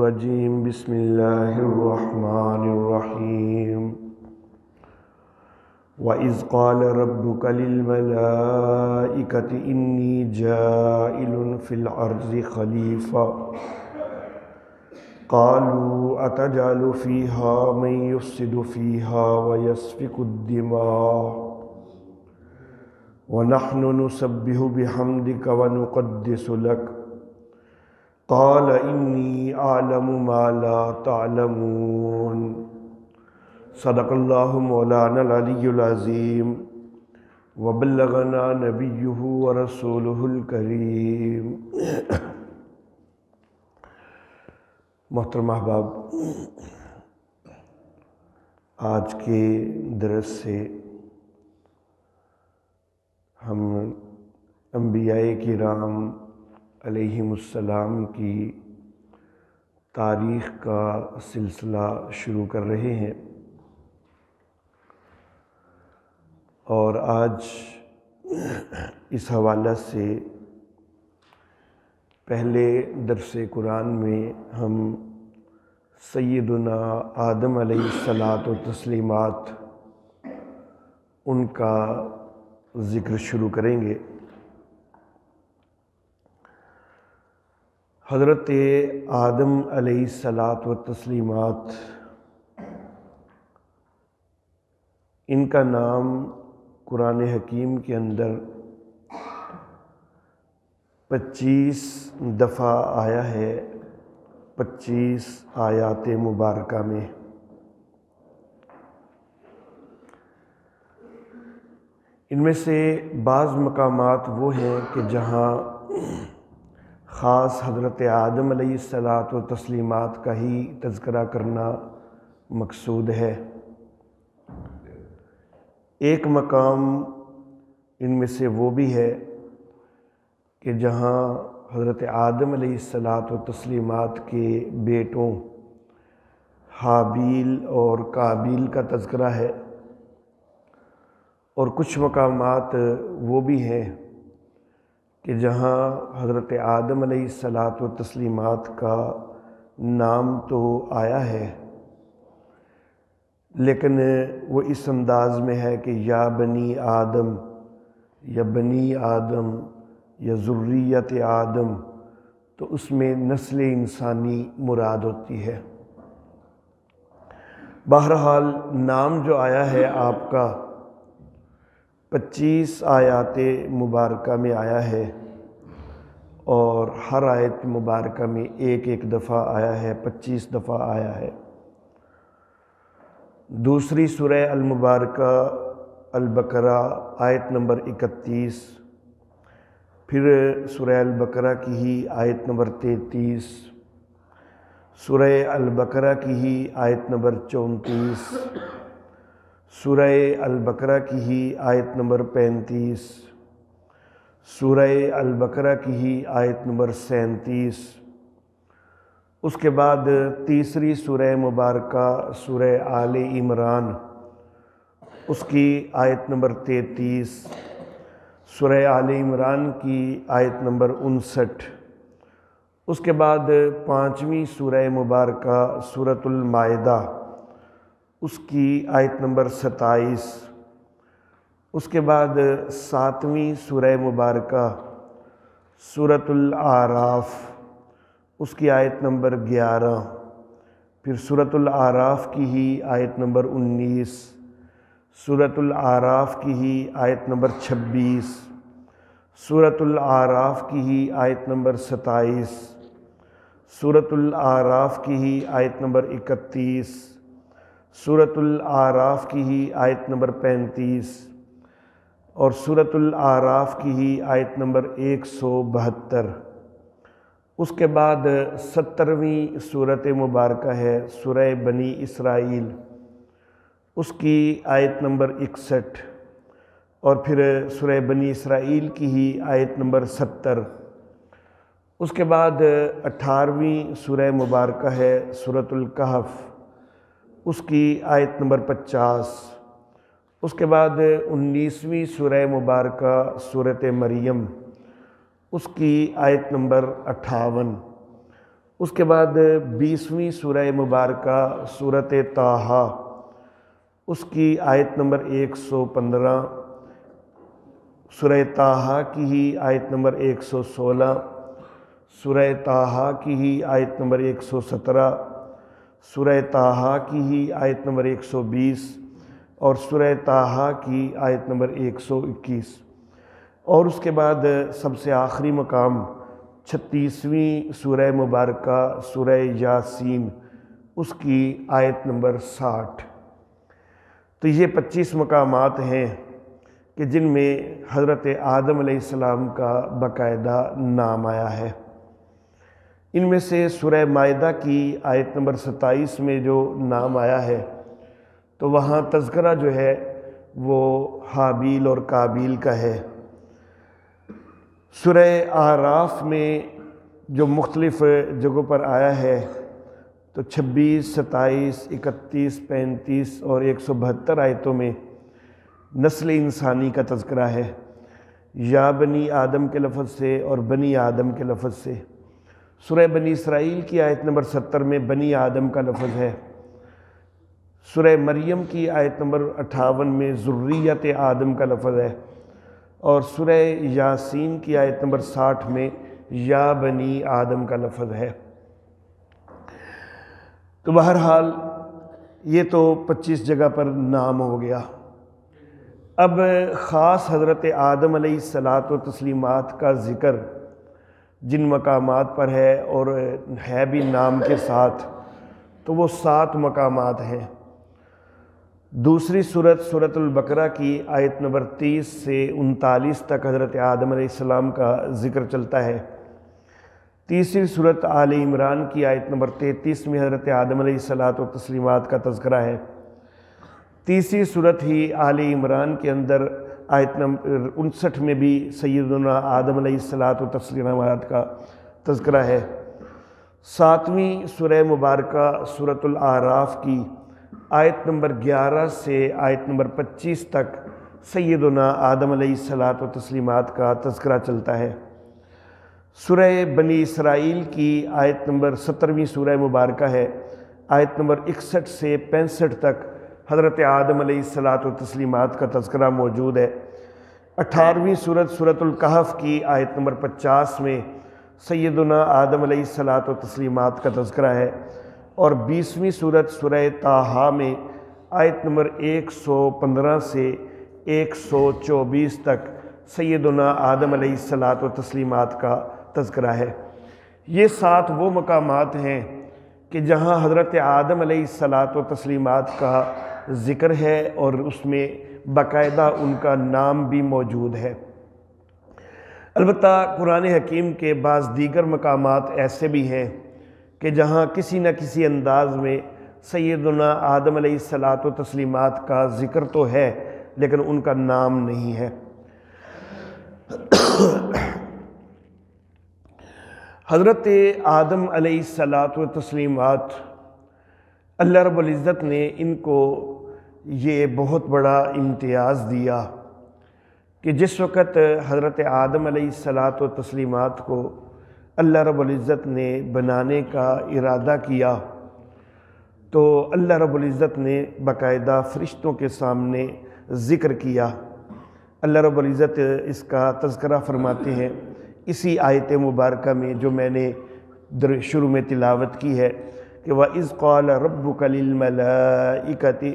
الرجیم بسم اللہ الرحمن الرحیم وَإِذْ قَالَ رَبُّكَ لِلْمَلَائِكَةِ إِنِّي جَاعِلٌ فِي الْأَرْضِ خَلِيفَةً قَالُوا أَتَجْعَلُ فِيهَا مَن يُفْسِدُ فِيهَا وَيَسْفِكُ الدِّمَاءَ وَنَحْنُ نُسَبِّحُ بِحَمْدِكَ وَنُقَدِّسُ لَكَ قال انی اعلم ما لا تعلمون۔ صدق اللہ مولانا العلی العظیم وبلغنا نبیہ ورسولہ الکریم۔ محترم احباب، آج کے درس سے ہم انبیاء کرام علیہم السلام کی تاریخ کا سلسلہ شروع کر رہے ہیں، اور آج اس حوالہ سے پہلے درس قرآن میں ہم سیدنا آدم علیہ الصلاۃ والتسلیمات ان کا ذکر شروع کریں گے۔ حضرت آدم علیہ الصلاۃ والتسلیمات، ان کا نام قرآن حکیم کے اندر 25 دفعہ آیا ہے، 25 آیات مبارکہ میں۔ ان میں سے بعض مقامات وہ ہیں کہ جہاں خاص حضرت آدم علیہ الصلاۃ والتسلیمات کا ہی تذکرہ کرنا مقصود ہے۔ ایک مقام ان میں سے وہ بھی ہے کہ جہاں حضرت آدم علیہ الصلاۃ والتسلیمات کے بیٹوں حابیل اور قابیل کا تذکرہ ہے، اور کچھ مقامات وہ بھی ہیں کہ جہاں حضرت آدم علیہ الصلاۃ والتسلیمات کا نام تو آیا ہے، لیکن وہ اس انداز میں ہے کہ یا بنی آدم، یا بنی آدم، یا ذریت آدم، تو اس میں نسل انسانی مراد ہوتی ہے۔ بہرحال نام جو آیا ہے آپ کا 25 آیات مبارکہ میں آیا ہے، اور ہر آیت مبارکہ میں ایک ایک دفعہ آیا ہے، 25 دفعہ آیا ہے۔ دوسری سورہ المبارکہ البقرہ آیت نمبر 31، پھر سورہ البقرہ کی ہی آیت نمبر 33، سورہ البقرہ کی ہی آیت نمبر 34، سورہ البقرہ کی ہی آیت نمبر 35، سورہ البقرہ کی ہی آیت نمبر 37۔ اس کے بعد تیسری سورہ مبارکہ سورہ آل عمران، اس کی آیت نمبر 33، سورہ آل عمران کی آیت نمبر 59۔ اس کے بعد پانچویں سورہ مبارکہ سورۃ المائدہ، اس کی آیت نمبر 27۔ اس کے بعد ساتویں سورہ مبارکہ سورۃ الاعراف، اس کی آیت نمبر 11، پھر سورۃ الاعراف کی ہی آیت نمبر 19، سورۃ الاعراف کی ہی آیت نمبر 26، سورۃ الاعراف کی ہی آیت نمبر 27، سورۃ الاعراف کی ہی آیت نمبر 31، سورۃ الاعراف کی ہی آیت نمبر 35، اور سورۃ الاعراف کی ہی آیت نمبر 172۔ اس کے بعد 70ویں سورۃ مبارکہ ہے سورہ بنی اسرائیل، اس کی آیت نمبر 61، اور پھر سورہ بنی اسرائیل کی ہی آیت نمبر 70۔ اس کے بعد 18ویں سورہ مبارکہ ہے سورۃ الکہف، اس کی آیت نمبر 50۔ اس کے بعد 19ویں سورہ مبارکہ سورۃ مریم، اس کی آیت نمبر 58۔ اس کے بعد 20ویں سورہ مبارکہ سورۃ طٰہٰ، اس کی آیت نمبر 115، سورہ طٰہٰ کی ہی آیت نمبر 116، سورہ طٰہٰ کی ہی آیت نمبر 117، سورہ طٰہٰ کی ہی آیت نمبر 120 اور سورہ طٰہٰ کی آیت نمبر 121، اور اس کے بعد سب سے آخری مقام 36ویں سورہ مبارکہ سورہ یاسین، اس کی آیت نمبر 60۔ تو یہ 25 مقامات ہیں کہ جن میں حضرت آدم علیہ السلام کا باقاعدہ نام آیا ہے۔ ان میں سے سورہ مائدہ کی آیت نمبر 27 میں جو نام آیا ہے تو وہاں تذکرہ جو ہے وہ حابیل اور قابیل کا ہے۔ سورہ اعراف میں جو مختلف جگہوں پر آیا ہے تو 26، 27، 31، 35 اور 172 آیتوں میں نسل انسانی کا تذکرہ ہے، یا بنی آدم کے لفظ سے اور بنی آدم کے لفظ سے۔ سورہ بنی اسرائیل کی آیت نمبر 70 میں بنی آدم کا لفظ ہے۔ سورہ مریم کی آیت نمبر 58 میں ذریت آدم کا لفظ ہے، اور سورہ یاسین کی آیت نمبر 60 میں یا بنی آدم کا لفظ ہے۔ تو بہرحال یہ تو 25 جگہ پر نام ہو گیا۔ اب خاص حضرت آدم علیہ الصلاۃ و تسلیمات کا ذکر جن مقامات پر ہے اور ہے بھی نام کے ساتھ، تو وہ 7 مقامات ہیں۔ دوسری سورت سورۃ البقرہ کی آیت نمبر 30 سے 39 تک حضرت آدم علیہ السلام کا ذکر چلتا ہے۔ تیسری سورت آل عمران کی آیت نمبر 33 میں حضرت آدم علیہ الصلاۃ و تسلیمات کا تذکرہ ہے۔ تیسری سورت ہی آل عمران کے اندر آیت نمبر 59 میں بھی سیدنا آدم علیہ الصلاۃ و تسلیمات کا تذکرہ ہے۔ 7ویں سورہ مبارکہ سورۃ الاعراف کی آیت نمبر 11 سے آیت نمبر 25 تک سیدنا آدم علیہ الصلاۃ و تسلیمات کا تذکرہ چلتا ہے۔ سورہ بنی اسرائیل کی آیت نمبر 17ویں سورہ مبارکہ ہے، آیت نمبر 61 سے 65 تک حضرت آدم علیہ الصلاۃ و تسلیمات کا تذکرہ موجود ہے۔ 18ویں سورت سورۃ الکہف کی آیت نمبر 50 میں سیدنا آدم علیہ الصلاۃ و تسلیمات کا تذکرہ ہے، اور 20ویں سورت سورہ طٰہٰ میں آیت نمبر 115 سے 124 تک سیدنا آدم علیہ الصلاۃ و تسلیمات کا تذکرہ ہے۔ یہ 7 وہ مقامات ہیں کہ جہاں حضرت آدم علیہ الصلاۃ و تسلیمات کا ذکر ہے اور اس میں باقاعدہ ان کا نام بھی موجود ہے۔ البتہ قرآن حکیم کے بعض دیگر مقامات ایسے بھی ہیں کہ جہاں کسی نہ کسی انداز میں سیدنا آدم علیہ الصلاۃ و تسلیمات کا ذکر تو ہے لیکن ان کا نام نہیں ہے۔ حضرت آدم علیہ الصلاۃ و تسلیمات، اللہ رب العزت نے ان کو یہ بہت بڑا امتیاز دیا کہ جس وقت حضرت آدم علیہ الصلاۃ و تسلیمات کو اللہ رب العزت نے بنانے کا ارادہ کیا تو اللہ رب العزت نے باقاعدہ فرشتوں کے سامنے ذکر کیا۔ اللہ رب العزت اس کا تذکرہ فرماتے ہیں اسی آیت مبارکہ میں جو میں نے شروع میں تلاوت کی ہے کہ وَإِذْ قَالَ رَبُّكَ لِلْمَلَائِكَةِ،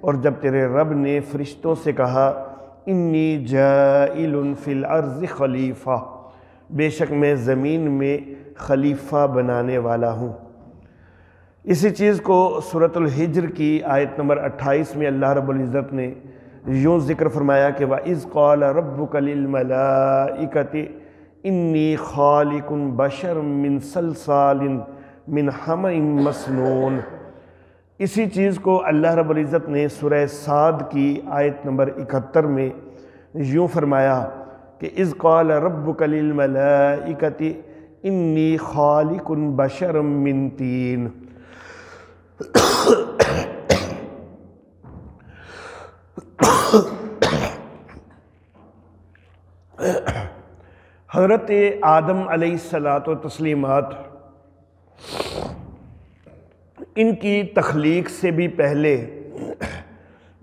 اور جب تیرے رب نے فرشتوں سے کہا اِنِّي جَائِلٌ فِي الْأَرْضِ خلیفہ، بے شک میں زمین میں خلیفہ بنانے والا ہوں۔ اسی چیز کو سورۃ الحجر کی آیت نمبر 28 میں اللہ رب العزت نے یوں ذکر فرمایا کہ وَإِذْ قَالَ رَبُّكَ لِلْمَلَائِكَةِ إِنِّي خَالِقٌ بَشَرًا مِّن صَلْصَالٍ مِّنْ حَمَإٍ مَّسْنُونٍ۔ اسی چیز کو اللہ رب العزت نے سورہ صاد کی آیت نمبر 71 میں یوں فرمایا کہ اذ قال ربک للملائکۃ انی خالق بشرا من طین۔ حضرت آدم علیہ الصلاۃ و تسلیمات ان کی تخلیق سے بھی پہلے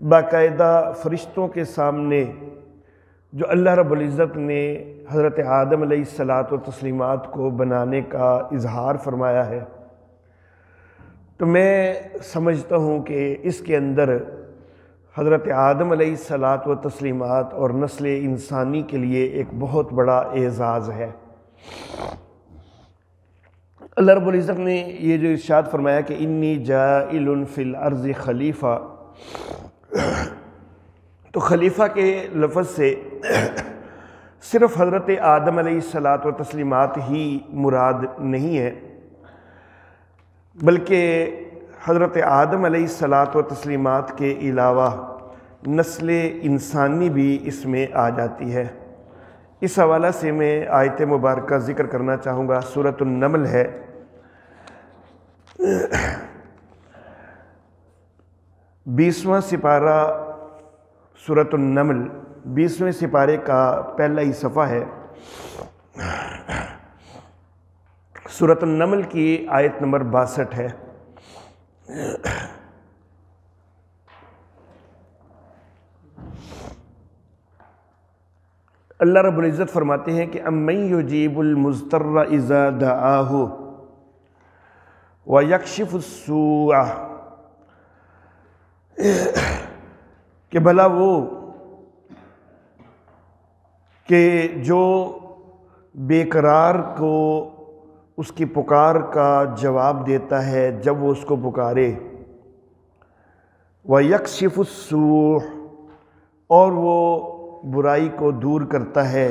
باقاعدہ فرشتوں کے سامنے جو اللہ رب العزت نے حضرت آدم علیہ الصلاۃ والتسلیمات کو بنانے کا اظہار فرمایا ہے، تو میں سمجھتا ہوں کہ اس کے اندر حضرت آدم علیہ الصلاۃ والتسلیمات اور نسل انسانی کے لیے ایک بہت بڑا اعزاز ہے۔ اللہ رب العزت نے یہ جو ارشاد فرمایا کہ انی جاعل فی الارض خلیفہ، تو خلیفہ کے لفظ سے صرف حضرت آدم علیہ الصلاۃ والتسلیمات ہی مراد نہیں ہے، بلکہ حضرت آدم علیہ الصلاۃ والتسلیمات کے علاوہ نسل انسانی بھی اس میں آ جاتی ہے۔ اس حوالہ سے میں آیت مبارکہ ذکر کرنا چاہوں گا، سورۃ النمل ہے، 20واں سپارہ سورۃ النمل، 20ویں سپارے کا پہلا ہی صفحہ ہے۔ سورۃ النمل کی آیت نمبر 62 ہے۔ اللہ رب العزت فرماتے ہیں کہ اَمَّن يُجِيبُ الْمُضْطَرَّ إِذَا دَعَاهُ وَيَكْشِفُ السُّوءَ، کہ بھلا وہ کہ جو بے قرار کو اس کی پکار کا جواب دیتا ہے جب وہ اس کو پکارے، وَيَكْشِفُ السُّوءَ، اور وہ برائی کو دور کرتا ہے،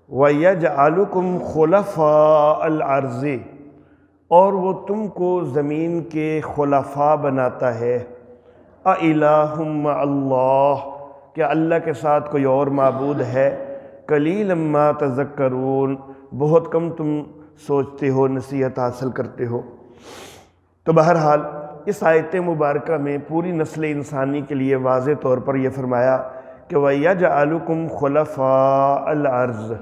وَيَجْعَلُكُمْ خُلَفَاءَ الْأَرْضِ، اور وہ تم کو زمین کے خلفاء بناتا ہے، أَإِلَٰهٌ مَّعَ اللَّهِ، کیا اللہ کے ساتھ کوئی اور معبود ہے، قَلِيلًا مَّا تَذَكَّرُونَ، بہت کم تم سوچتے ہو، نصیحت حاصل کرتے ہو۔ تو بہرحال اس آیت مبارکہ میں پوری نسل انسانی کے لیے واضح طور پر یہ فرمایا کہ وَيَجْعَلُكُمْ خُلَفَاءَ الْأَرْضِ،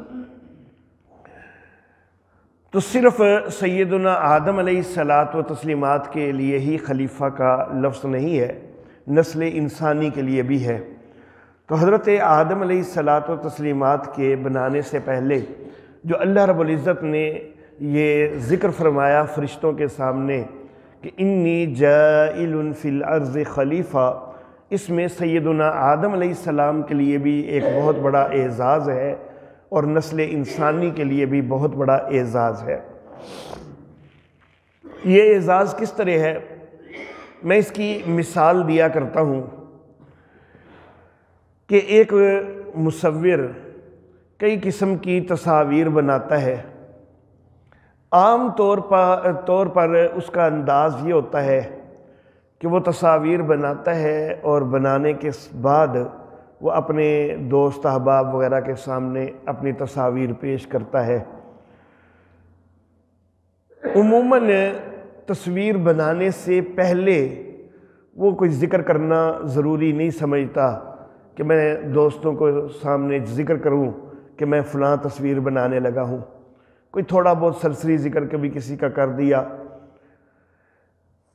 تو صرف سیدنا آدم علیہ الصلاۃ والتسلیمات کے لیے ہی خلیفہ کا لفظ نہیں ہے، نسل انسانی کے لیے بھی ہے۔ تو حضرت آدم علیہ الصلاۃ والتسلیمات کے بنانے سے پہلے جو اللہ رب العزت نے یہ ذکر فرمایا فرشتوں کے سامنے کہ انی جاعل فی الارض خلیفہ، اس میں سیدنا آدم علیہ السلام کے لیے بھی ایک بہت بڑا اعزاز ہے اور نسل انسانی کے لیے بھی بہت بڑا اعزاز ہے۔ یہ اعزاز کس طرح ہے، میں اس کی مثال دیا کرتا ہوں کہ ایک مصور کئی قسم کی تصاویر بناتا ہے، عام طور پر اس کا انداز یہ ہوتا ہے کہ وہ تصاویر بناتا ہے اور بنانے کے بعد وہ اپنے دوست احباب وغیرہ کے سامنے اپنی تصاویر پیش کرتا ہے۔ عموماً تصویر بنانے سے پہلے وہ کوئی ذکر کرنا ضروری نہیں سمجھتا کہ میں دوستوں کو سامنے ذکر کروں کہ میں فلاں تصویر بنانے لگا ہوں، کوئی تھوڑا بہت سرسری ذکر کبھی کسی کا کر دیا۔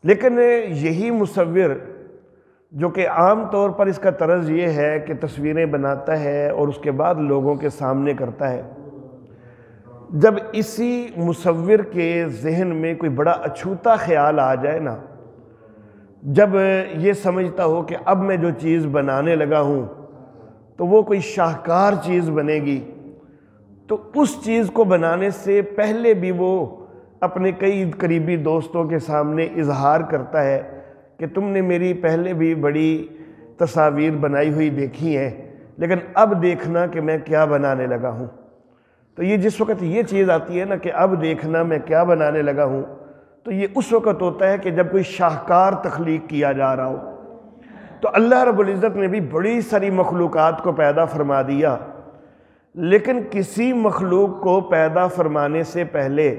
لیکن یہی مصور جو کہ عام طور پر اس کا طرز یہ ہے کہ تصویریں بناتا ہے اور اس کے بعد لوگوں کے سامنے کرتا ہے، جب اسی مصور کے ذہن میں کوئی بڑا اچھوتا خیال آ جائے نا، جب یہ سمجھتا ہو کہ اب میں جو چیز بنانے لگا ہوں تو وہ کوئی شاہکار چیز بنے گی، تو اس چیز کو بنانے سے پہلے بھی وہ اپنے کئی قریبی دوستوں کے سامنے اظہار کرتا ہے کہ تم نے میری پہلے بھی بڑی تصاویر بنائی ہوئی دیکھی ہیں، لیکن اب دیکھنا کہ میں کیا بنانے لگا ہوں۔ تو یہ جس وقت یہ چیز آتی ہے نا کہ اب دیکھنا میں کیا بنانے لگا ہوں، تو یہ اس وقت ہوتا ہے کہ جب کوئی شاہکار تخلیق کیا جا رہا ہو۔ تو اللہ رب العزت نے بھی بڑی ساری مخلوقات کو پیدا فرما دیا، لیکن کسی مخلوق کو پیدا فرمانے سے پہلے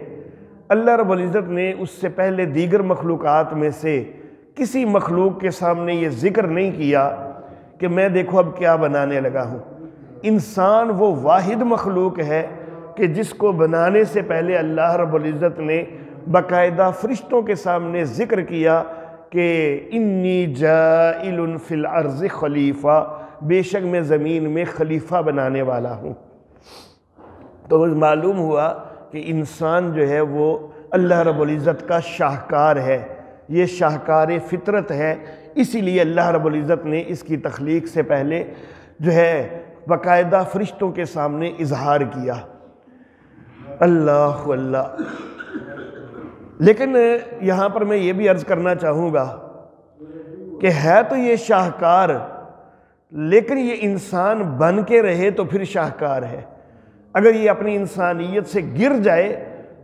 اللہ رب العزت نے اس سے پہلے دیگر مخلوقات میں سے کسی مخلوق کے سامنے یہ ذکر نہیں کیا کہ میں دیکھو اب کیا بنانے لگا ہوں۔ انسان وہ واحد مخلوق ہے کہ جس کو بنانے سے پہلے اللہ رب العزت نے باقاعدہ فرشتوں کے سامنے ذکر کیا کہ انی جائل فی الارض خلیفہ، بے شک میں زمین میں خلیفہ بنانے والا ہوں۔ تو معلوم ہوا کہ انسان جو ہے وہ اللہ رب العزت کا شاہکار ہے، یہ شاہکار فطرت ہے، اسی لیے اللہ رب العزت نے اس کی تخلیق سے پہلے جو ہے باقاعدہ فرشتوں کے سامنے اظہار کیا۔ اللہ اللہ۔ لیکن یہاں پر میں یہ بھی عرض کرنا چاہوں گا کہ ہے تو یہ شاہکار، لیکن یہ انسان بن کے رہے تو پھر شاہکار ہے۔ اگر یہ اپنی انسانیت سے گر جائے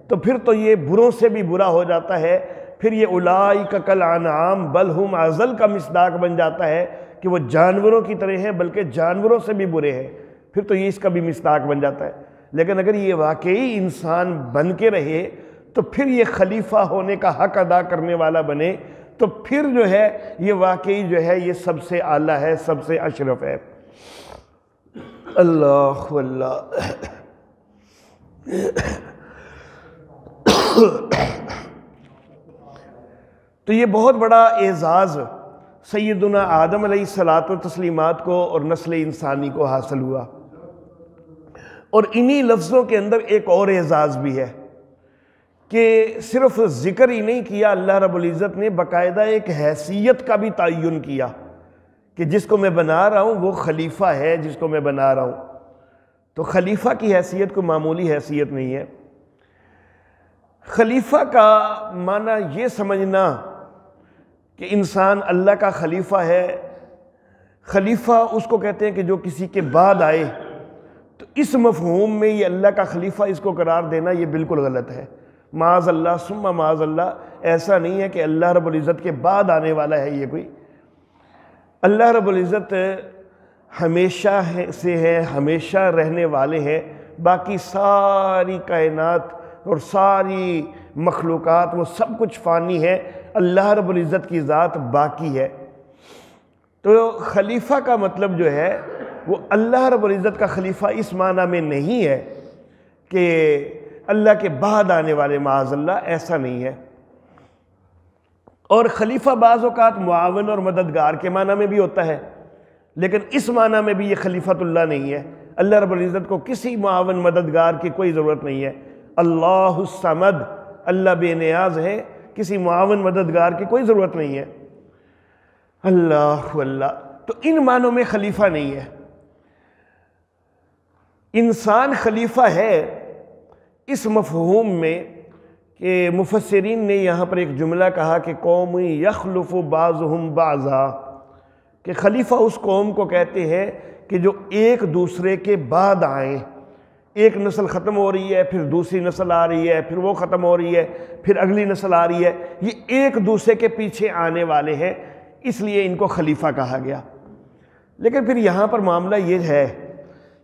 تو پھر تو یہ بروں سے بھی برا ہو جاتا ہے، پھر یہ اولئک کالانعام بل ہم اضل کا مصداق بن جاتا ہے کہ وہ جانوروں کی طرح ہیں بلکہ جانوروں سے بھی برے ہیں، پھر تو یہ اس کا بھی مصداق بن جاتا ہے۔ لیکن اگر یہ واقعی انسان بن کے رہے تو پھر یہ خلیفہ ہونے کا حق ادا کرنے والا بنے، تو پھر جو ہے یہ واقعی جو ہے یہ سب سے اعلیٰ ہے، سب سے اشرف ہے۔ اللہ اللہ۔ تو یہ بہت بڑا اعزاز سیدنا آدم علیہ الصلاۃ والتسلیمات کو اور نسل انسانی کو حاصل ہوا، اور انہی لفظوں کے اندر ایک اور اعزاز بھی ہے کہ صرف ذکر ہی نہیں کیا، اللہ رب العزت نے باقاعدہ ایک حیثیت کا بھی تعین کیا کہ جس کو میں بنا رہا ہوں وہ خلیفہ ہے، جس کو میں بنا رہا ہوں۔ تو خلیفہ کی حیثیت کو معمولی حیثیت نہیں ہے۔ خلیفہ کا معنی یہ سمجھنا کہ انسان اللہ کا خلیفہ ہے، خلیفہ اس کو کہتے ہیں کہ جو کسی کے بعد آئے، تو اس مفہوم میں یہ اللہ کا خلیفہ اس کو قرار دینا یہ بالکل غلط ہے۔ معاذ اللہ ثم معاذ اللہ، ایسا نہیں ہے کہ اللہ رب العزت کے بعد آنے والا ہے یہ کوئی۔ اللہ رب العزت ہمیشہ سے ہے، ہمیشہ رہنے والے ہیں، باقی ساری کائنات اور ساری مخلوقات وہ سب کچھ فانی ہے، اللہ رب العزت کی ذات باقی ہے۔ تو خلیفہ کا مطلب جو ہے وہ اللہ رب العزت کا خلیفہ اس معنی میں نہیں ہے کہ اللہ کے بعد آنے والے، معاذ اللہ، ایسا نہیں ہے۔ اور خلیفہ بعض اوقات معاون اور مددگار کے معنی میں بھی ہوتا ہے، لیکن اس معنی میں بھی یہ خلیفۃ اللہ نہیں ہے۔ اللہ رب العزت کو کسی معاون مددگار کی کوئی ضرورت نہیں ہے۔ اللہ الصمد، اللہ بے نیاز ہے، کسی معاون مددگار کی کوئی ضرورت نہیں ہے۔ اللہ اللہ۔ تو ان معنوں میں خلیفہ نہیں ہے۔ انسان خلیفہ ہے اس مفہوم میں کہ مفسرین نے یہاں پر ایک جملہ کہا کہ قوم یخلف بعضهم بعضا، کہ خلیفہ اس قوم کو کہتے ہیں کہ جو ایک دوسرے کے بعد آئیں۔ ایک نسل ختم ہو رہی ہے، پھر دوسری نسل آ رہی ہے، پھر وہ ختم ہو رہی ہے، پھر اگلی نسل آ رہی ہے، یہ ایک دوسرے کے پیچھے آنے والے ہیں، اس لیے ان کو خلیفہ کہا گیا۔ لیکن پھر یہاں پر معاملہ یہ ہے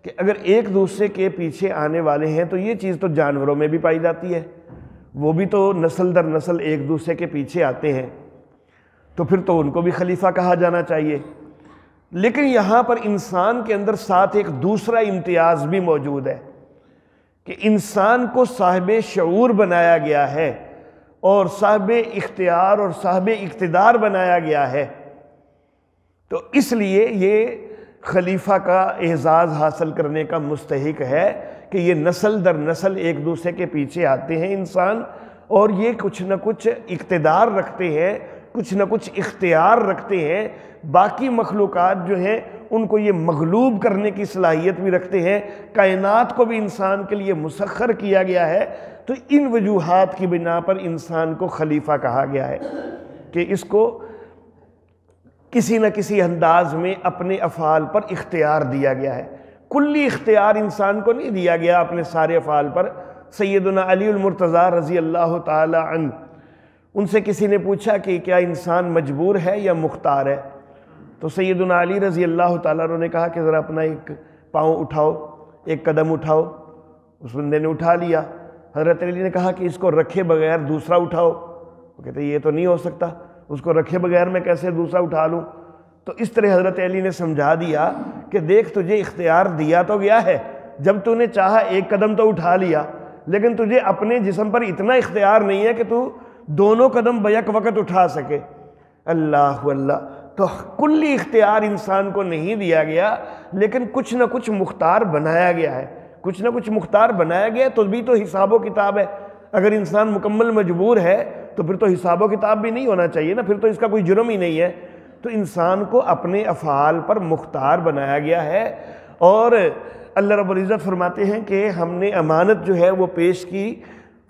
کہ اگر ایک دوسرے کے پیچھے آنے والے ہیں تو یہ چیز تو جانوروں میں بھی پائی جاتی ہے، وہ بھی تو نسل در نسل ایک دوسرے کے پیچھے آتے ہیں، تو پھر تو ان کو بھی خلیفہ کہا جانا چاہیے۔ لیکن یہاں پر انسان کے اندر ساتھ ایک دوسرا امتیاز بھی موجود ہے کہ انسان کو صاحب شعور بنایا گیا ہے اور صاحب اختیار اور صاحب اقتدار بنایا گیا ہے، تو اس لیے یہ خلیفہ کا اعزاز حاصل کرنے کا مستحق ہے کہ یہ نسل در نسل ایک دوسرے کے پیچھے آتے ہیں انسان، اور یہ کچھ نہ کچھ اقتدار رکھتے ہیں، کچھ نہ کچھ اختیار رکھتے ہیں، باقی مخلوقات جو ہیں ان کو یہ مغلوب کرنے کی صلاحیت بھی رکھتے ہیں، کائنات کو بھی انسان کے لیے مسخر کیا گیا ہے۔ تو ان وجوہات کی بنا پر انسان کو خلیفہ کہا گیا ہے کہ اس کو کسی نہ کسی انداز میں اپنے افعال پر اختیار دیا گیا ہے۔ کلی اختیار انسان کو نہیں دیا گیا اپنے سارے افعال پر۔ سیدنا علی المرتضیٰ رضی اللہ تعالی عنہ، ان سے کسی نے پوچھا کہ کیا انسان مجبور ہے یا مختار ہے؟ تو سیدنا علی رضی اللہ تعالیٰ عنہ نے کہا کہ ذرا اپنا ایک پاؤں اٹھاؤ، ایک قدم اٹھاؤ۔ اس بندے نے اٹھا لیا۔ حضرت علی نے کہا کہ اس کو رکھے بغیر دوسرا اٹھاؤ۔ وہ کہتے یہ تو نہیں ہو سکتا، اس کو رکھے بغیر میں کیسے دوسرا اٹھا لوں؟ تو اس طرح حضرت علی نے سمجھا دیا کہ دیکھ تجھے اختیار دیا تو گیا ہے، جب تو نے چاہا ایک قدم تو اٹھا لیا، لیکن تجھے اپنے جسم پر اتنا اختیار نہیں ہے کہ تو دونوں قدم بیک وقت اٹھا سکے۔ اللہ اللہ، تو کلی اختیار انسان کو نہیں دیا گیا، لیکن کچھ نہ کچھ مختار بنایا گیا ہے، کچھ نہ کچھ مختار بنایا گیا، تو بھی تو حساب و کتاب ہے۔ اگر انسان مکمل مجبور ہے تو پھر تو حساب و کتاب بھی نہیں ہونا چاہیے نا، پھر تو اس کا کوئی جرم ہی نہیں ہے۔ تو انسان کو اپنے افعال پر مختار بنایا گیا ہے، اور اللہ رب العزت فرماتے ہیں کہ ہم نے امانت جو ہے وہ پیش کی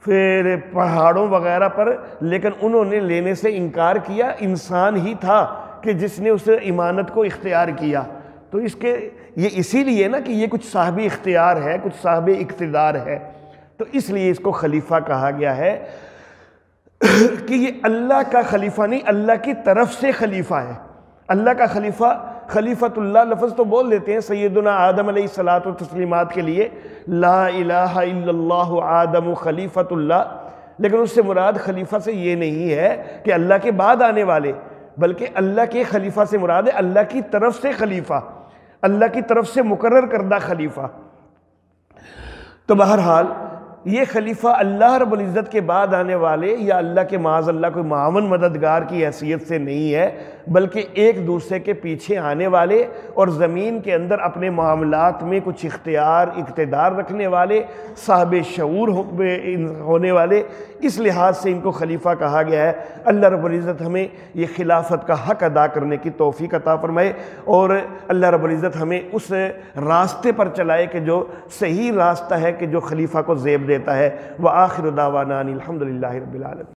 پھر پہاڑوں وغیرہ پر، لیکن انہوں نے لینے سے انکار کیا۔ انسان ہی تھا کہ جس نے اس امانت کو اختیار کیا۔ تو اس کے یہ اسی لیے نا کہ یہ کچھ صاحب اختیار ہے، کچھ صاحب اقتدار ہے، تو اس لیے اس کو خلیفہ کہا گیا ہے کہ یہ اللہ کا خلیفہ نہیں، اللہ کی طرف سے خلیفہ ہے۔ اللہ کا خلیفہ، خلیفۃ اللہ لفظ تو بول دیتے ہیں سیدنا آدم علیہ الصلاۃ والتسلیمات کے لیے، لا الہ الا اللہ آدم خلیفۃ اللہ، لیکن اس سے مراد خلیفہ سے یہ نہیں ہے کہ اللہ کے بعد آنے والے، بلکہ اللہ کے خلیفہ سے مراد ہے اللہ کی طرف سے خلیفہ، اللہ کی طرف سے مقرر کردہ خلیفہ۔ تو بہرحال یہ خلیفہ اللہ رب العزت کے بعد آنے والے یا اللہ کے معاذ اللہ کوئی معاون مددگار کی حیثیت سے نہیں ہے، بلکہ ایک دوسرے کے پیچھے آنے والے اور زمین کے اندر اپنے معاملات میں کچھ اختیار اقتدار رکھنے والے، صاحب شعور ہونے والے، اس لحاظ سے ان کو خلیفہ کہا گیا ہے۔ اللہ رب العزت ہمیں یہ خلافت کا حق ادا کرنے کی توفیق عطا فرمائے، اور اللہ رب العزت ہمیں اس راستے پر چلائے کہ جو صحیح راستہ ہے، کہ جو خلیفہ کو زیب دیتا ہے۔ وآخر دعوانا الحمدللہ رب العالمین۔